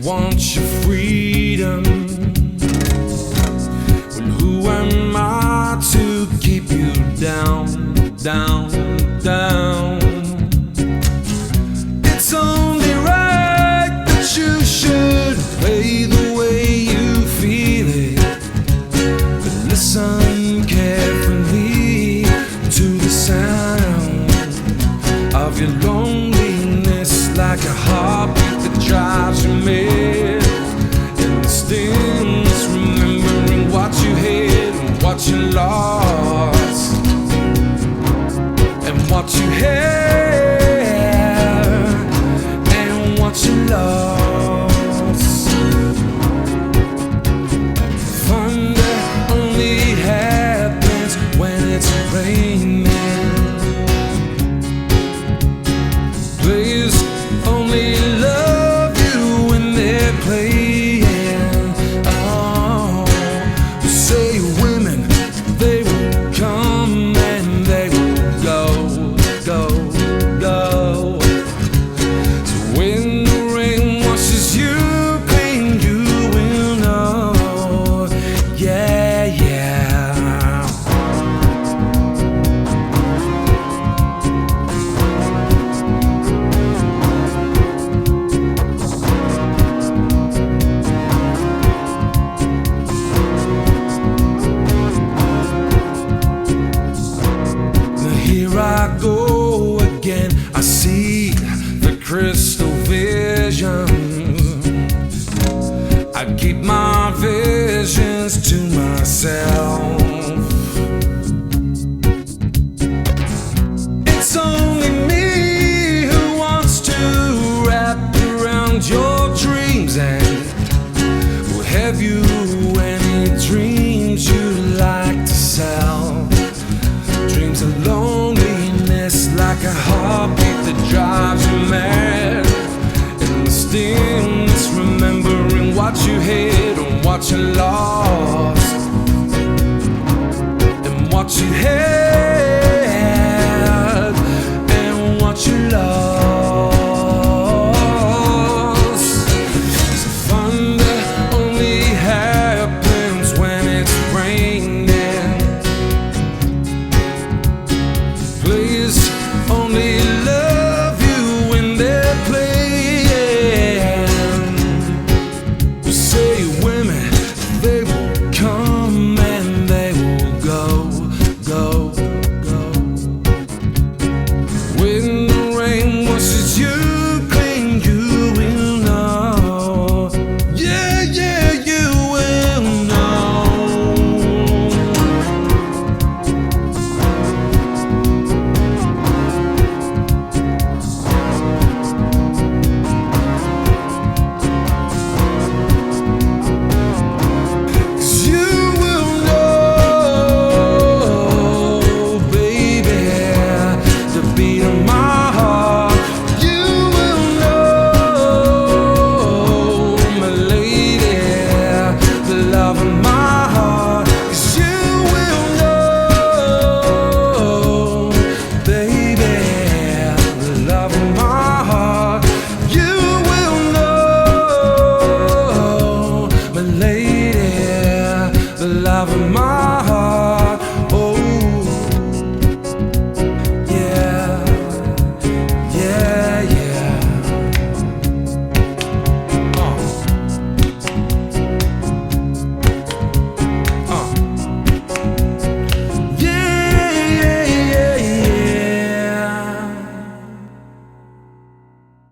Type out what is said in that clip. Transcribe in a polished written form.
Want your freedom. Well, who am I to keep you down, down, down? It's only right that you should play the way you feel it. But listen carefully to the sound of your loneliness, like a heartbeat that drives you mad. In the stillness, remembering what you had and what you lost, and what you had and what you lost. Thunder only happens when it's raining. Players only love you when they're playing. Oh, you say women, they will come and they will go, go, go. So when the rain washes you clean, you will know. Yeah, yeah. Here I go again, I see the crystal visions. I keep my visions to myself. It's only me who wants to wrap around your dreams. And well, have you any dreams you like to sell? Dreams of loneliness, like a heartbeat that drives you mad. In the stillness, remembering what you had and what you lost, and what you had